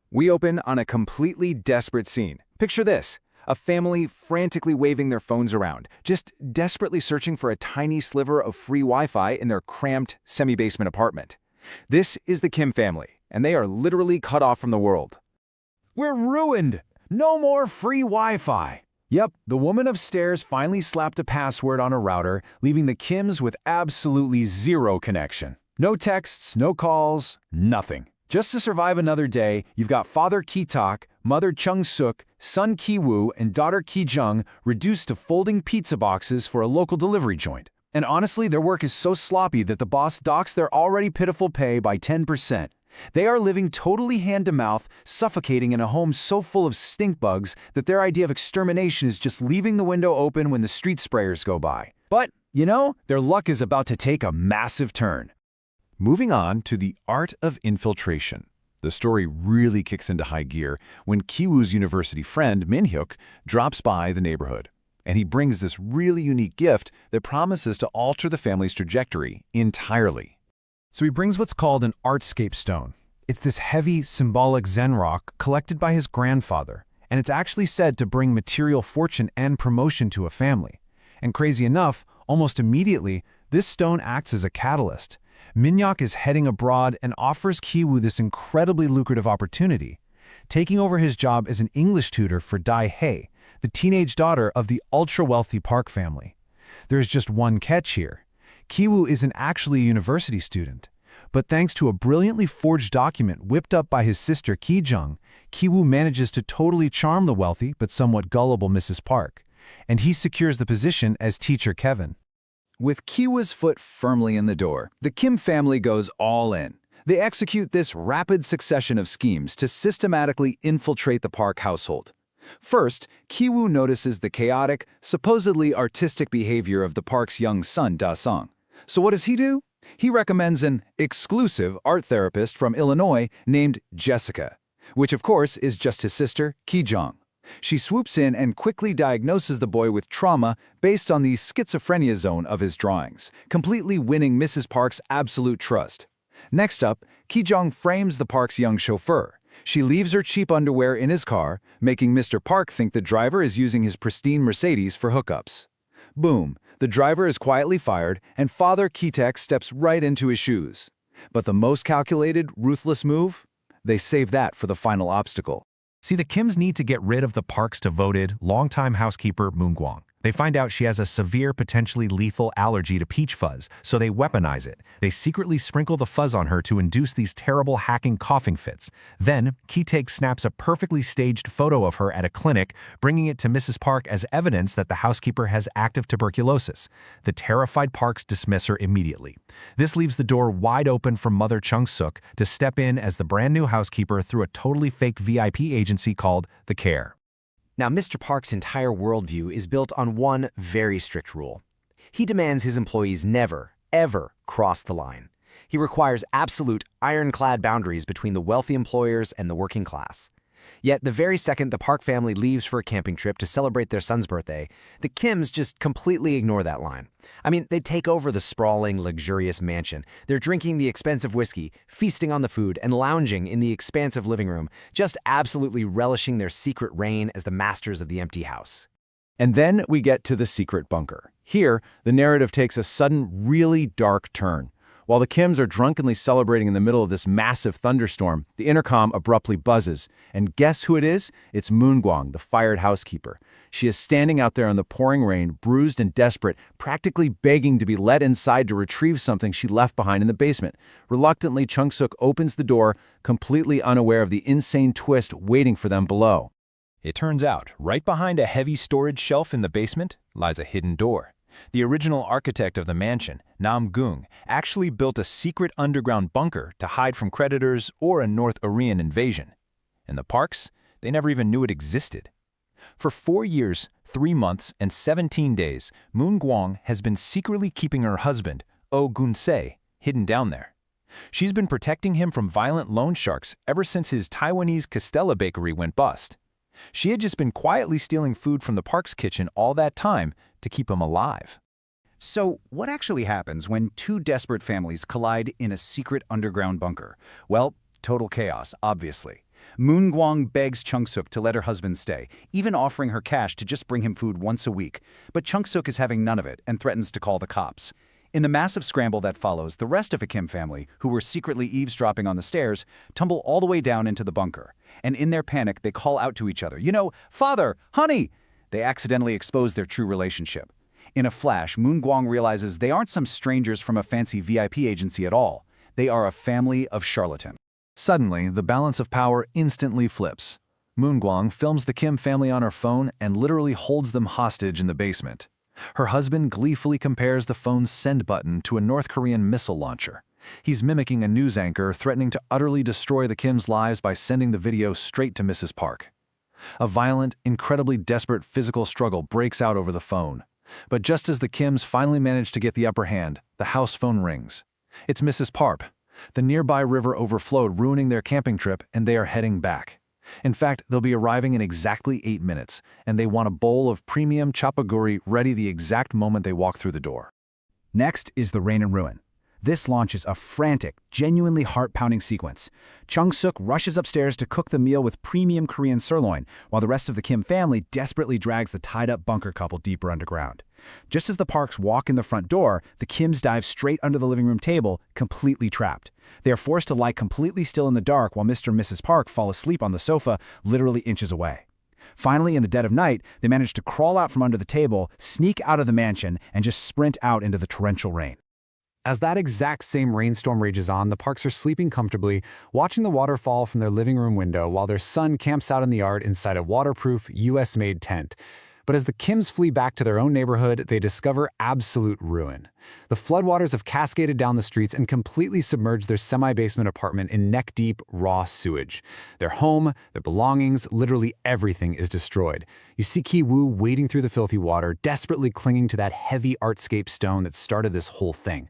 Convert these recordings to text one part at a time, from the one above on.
We open on a completely desperate scene. Picture this: a family frantically waving their phones around, just desperately searching for a tiny sliver of free Wi-Fi in their cramped, semi-basement apartment. This is the Kim family, and they are literally cut off from the world. We're ruined! No more free Wi-Fi! Yep, the woman upstairs finally slapped a password on a router, leaving the Kims with absolutely zero connection. No texts, no calls, nothing. Just to survive another day, you've got Father Ki-tak, Mother Chung-suk, son Ki-woo, and daughter Ki-jung reduced to folding pizza boxes for a local delivery joint. And honestly, their work is so sloppy that the boss docks their already pitiful pay by 10%. They are living totally hand-to-mouth, suffocating in a home so full of stink bugs that their idea of extermination is just leaving the window open when the street sprayers go by. But, you know, their luck is about to take a massive turn. Moving on to the art of infiltration. The story really kicks into high gear when Ki-woo's university friend Min-hyuk drops by the neighborhood. And he brings this really unique gift that promises to alter the family's trajectory entirely. So he brings what's called an artscape stone. It's this heavy, symbolic Zen rock collected by his grandfather, and it's actually said to bring material fortune and promotion to a family. And crazy enough, almost immediately, this stone acts as a catalyst. Min-hyuk is heading abroad and offers Ki-woo this incredibly lucrative opportunity, taking over his job as an English tutor for Dae-hae, the teenage daughter of the ultra-wealthy Park family. There's just one catch here. Ki-woo isn't actually a university student, but thanks to a brilliantly forged document whipped up by his sister Ki-jung, Ki-woo manages to totally charm the wealthy but somewhat gullible Mrs. Park, and he secures the position as teacher Kevin. With Ki-woo's foot firmly in the door, the Kim family goes all in. They execute this rapid succession of schemes to systematically infiltrate the Park household. First, Ki-woo notices the chaotic, supposedly artistic behavior of the Park's young son, Da-sung. So what does he do? He recommends an exclusive art therapist from Illinois named Jessica, which of course is just his sister, Ki-jung. She swoops in and quickly diagnoses the boy with trauma based on the schizophrenia zone of his drawings, completely winning Mrs. Park's absolute trust. Next up, Ki-jung frames the Park's young chauffeur. She leaves her cheap underwear in his car, making Mr. Park think the driver is using his pristine Mercedes for hookups. Boom, the driver is quietly fired, and Father Ki-tak steps right into his shoes. But the most calculated, ruthless move? They save that for the final obstacle. See, the Kims need to get rid of the Park's devoted, longtime housekeeper Moon-gwang. They find out she has a severe, potentially lethal allergy to peach fuzz, so they weaponize it. They secretly sprinkle the fuzz on her to induce these terrible hacking coughing fits. Then, Ki-taek snaps a perfectly staged photo of her at a clinic, bringing it to Mrs. Park as evidence that the housekeeper has active tuberculosis. The terrified Parks dismiss her immediately. This leaves the door wide open for Mother Chung-suk to step in as the brand new housekeeper through a totally fake VIP agency called The Care. Now, Mr. Park's entire worldview is built on one very strict rule. He demands his employees never, ever cross the line. He requires absolute ironclad boundaries between the wealthy employers and the working class. Yet the very second the Park family leaves for a camping trip to celebrate their son's birthday, the Kims just completely ignore that line. I mean, they take over the sprawling, luxurious mansion. They're drinking the expensive whiskey, feasting on the food, and lounging in the expansive living room, just absolutely relishing their secret reign as the masters of the empty house. And then we get to the secret bunker. Here, the narrative takes a sudden, really dark turn. While the Kims are drunkenly celebrating in the middle of this massive thunderstorm, the intercom abruptly buzzes. And guess who it is? It's Moon-gwang, the fired housekeeper. She is standing out there in the pouring rain, bruised and desperate, practically begging to be let inside to retrieve something she left behind in the basement. Reluctantly, Chung-suk opens the door, completely unaware of the insane twist waiting for them below. It turns out, right behind a heavy storage shelf in the basement lies a hidden door. The original architect of the mansion, Nam-gung, actually built a secret underground bunker to hide from creditors or a North Korean invasion. And the Parks, they never even knew it existed. For 4 years, 3 months, and 17 days, Moon-gwang has been secretly keeping her husband, Oh Gun-se, hidden down there. She's been protecting him from violent loan sharks ever since his Taiwanese Castella bakery went bust. She had just been quietly stealing food from the Park's kitchen all that time to keep him alive. So, what actually happens when two desperate families collide in a secret underground bunker? Well, total chaos, obviously. Moon Gwang begs Chung-suk to let her husband stay, even offering her cash to just bring him food once a week. But Chung-suk is having none of it and threatens to call the cops. In the massive scramble that follows, the rest of the Kim family, who were secretly eavesdropping on the stairs, tumble all the way down into the bunker. And in their panic, they call out to each other, "You know, father, honey!" They accidentally expose their true relationship. In a flash, Moon Gwang realizes they aren't some strangers from a fancy VIP agency at all. They are a family of charlatans. Suddenly, the balance of power instantly flips. Moon Gwang films the Kim family on her phone and literally holds them hostage in the basement. Her husband gleefully compares the phone's send button to a North Korean missile launcher. He's mimicking a news anchor threatening to utterly destroy the Kims' lives by sending the video straight to Mrs. Park. A violent, incredibly desperate physical struggle breaks out over the phone. But just as the Kims finally manage to get the upper hand, the house phone rings. It's Mrs. Park. The nearby river overflowed, ruining their camping trip, and they are heading back. In fact, they'll be arriving in exactly 8 minutes, and they want a bowl of premium chapaguri ready the exact moment they walk through the door. Next is the Rain and Ruin. This launches a frantic, genuinely heart-pounding sequence. Chung-suk rushes upstairs to cook the meal with premium Korean sirloin, while the rest of the Kim family desperately drags the tied-up bunker couple deeper underground. Just as the Parks walk in the front door, the Kims dive straight under the living room table, completely trapped. They are forced to lie completely still in the dark while Mr. and Mrs. Park fall asleep on the sofa, literally inches away. Finally, in the dead of night, they manage to crawl out from under the table, sneak out of the mansion, and just sprint out into the torrential rain. As that exact same rainstorm rages on, the Parks are sleeping comfortably, watching the water fall from their living room window while their son camps out in the yard inside a waterproof, US-made tent. But as the Kims flee back to their own neighborhood, they discover absolute ruin. The floodwaters have cascaded down the streets and completely submerged their semi-basement apartment in neck-deep, raw sewage. Their home, their belongings, literally everything is destroyed. You see Ki-woo wading through the filthy water, desperately clinging to that heavy artscape stone that started this whole thing.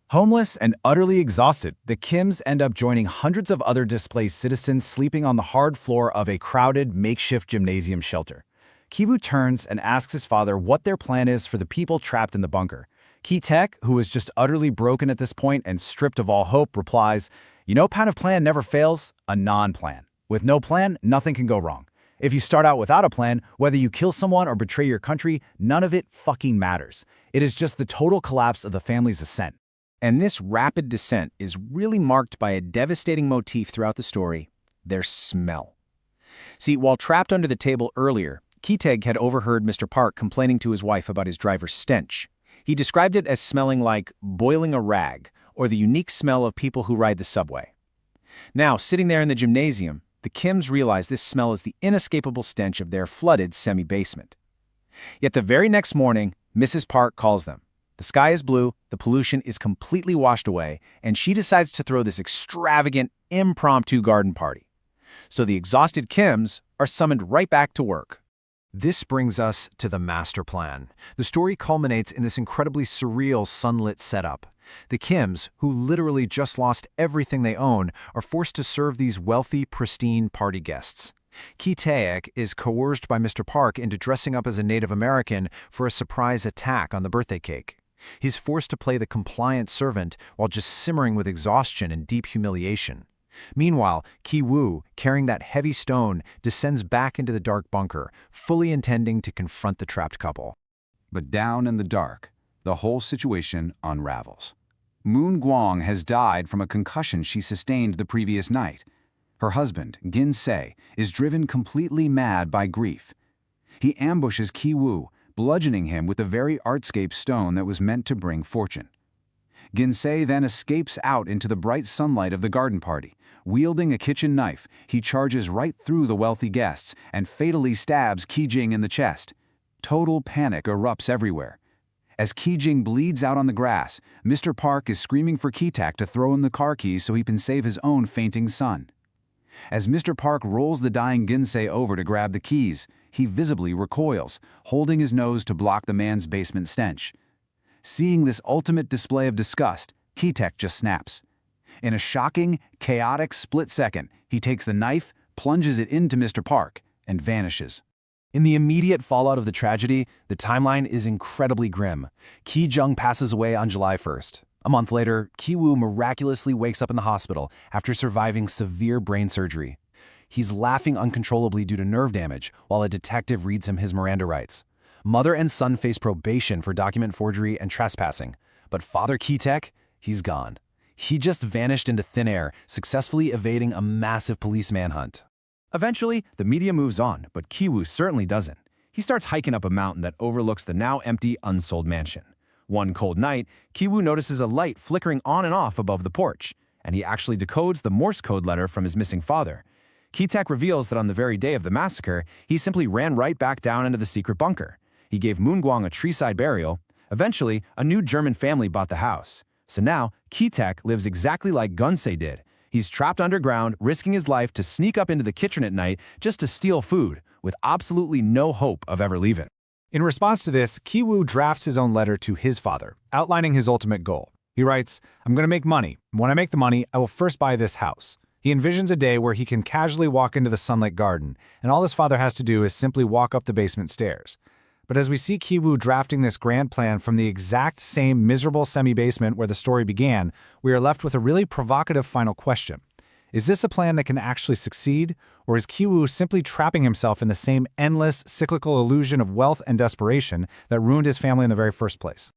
Homeless and utterly exhausted, the Kims end up joining hundreds of other displaced citizens sleeping on the hard floor of a crowded, makeshift gymnasium shelter. Ki-woo turns and asks his father what their plan is for the people trapped in the bunker. Ki-taek, who is just utterly broken at this point and stripped of all hope, replies, "You know, kind of plan never fails? A non-plan. With no plan, nothing can go wrong. If you start out without a plan, whether you kill someone or betray your country, none of it fucking matters. It is just the total collapse of the family's ascent." And this rapid descent is really marked by a devastating motif throughout the story: their smell. See, while trapped under the table earlier, Ki-taek had overheard Mr. Park complaining to his wife about his driver's stench. He described it as smelling like boiling a rag, or the unique smell of people who ride the subway. Now, sitting there in the gymnasium, the Kims realize this smell is the inescapable stench of their flooded semi-basement. Yet the very next morning, Mrs. Park calls them. The sky is blue, the pollution is completely washed away, and she decides to throw this extravagant, impromptu garden party. So the exhausted Kims are summoned right back to work. This brings us to the master plan. The story culminates in this incredibly surreal sunlit setup. The Kims, who literally just lost everything they own, are forced to serve these wealthy, pristine party guests. Ki-taek is coerced by Mr. Park into dressing up as a Native American for a surprise attack on the birthday cake. He's forced to play the compliant servant while just simmering with exhaustion and deep humiliation. Meanwhile, Ki-woo, carrying that heavy stone, descends back into the dark bunker, fully intending to confront the trapped couple. But down in the dark, the whole situation unravels. Moon Gwang has died from a concussion she sustained the previous night. Her husband, Gin-se, is driven completely mad by grief. He ambushes Ki-woo, bludgeoning him with the very artscape stone that was meant to bring fortune. Gin-se then escapes out into the bright sunlight of the garden party. Wielding a kitchen knife, he charges right through the wealthy guests and fatally stabs Ki-jing in the chest. Total panic erupts everywhere. As Ki-jing bleeds out on the grass, Mr. Park is screaming for Ki-taek to throw him the car keys so he can save his own fainting son. As Mr. Park rolls the dying Gin-se over to grab the keys, he visibly recoils, holding his nose to block the man's basement stench. Seeing this ultimate display of disgust, Ki-taek just snaps. In a shocking, chaotic split second, he takes the knife, plunges it into Mr. Park, and vanishes. In the immediate fallout of the tragedy, the timeline is incredibly grim. Ki-jung passes away on July 1st. A month later, Ki-woo miraculously wakes up in the hospital after surviving severe brain surgery. He's laughing uncontrollably due to nerve damage while a detective reads him his Miranda rights. Mother and son face probation for document forgery and trespassing, but Father Ki-taek, he's gone. He just vanished into thin air, successfully evading a massive police manhunt. Eventually, the media moves on, but Ki-woo certainly doesn't. He starts hiking up a mountain that overlooks the now empty, unsold mansion. One cold night, Ki-woo notices a light flickering on and off above the porch, and he actually decodes the Morse code letter from his missing father. Ki-taek reveals that on the very day of the massacre, he simply ran right back down into the secret bunker. He gave Moon-gwang a tree-side burial. Eventually, a new German family bought the house. So now, Ki-taek lives exactly like Gunsei did. He's trapped underground, risking his life to sneak up into the kitchen at night just to steal food, with absolutely no hope of ever leaving. In response to this, Ki-woo drafts his own letter to his father, outlining his ultimate goal. He writes, "I'm going to make money. When I make the money, I will first buy this house." He envisions a day where he can casually walk into the sunlit garden, and all his father has to do is simply walk up the basement stairs. But as we see Ki-woo drafting this grand plan from the exact same miserable semi-basement where the story began, we are left with a really provocative final question. Is this a plan that can actually succeed, or is Ki-woo simply trapping himself in the same endless, cyclical illusion of wealth and desperation that ruined his family in the very first place?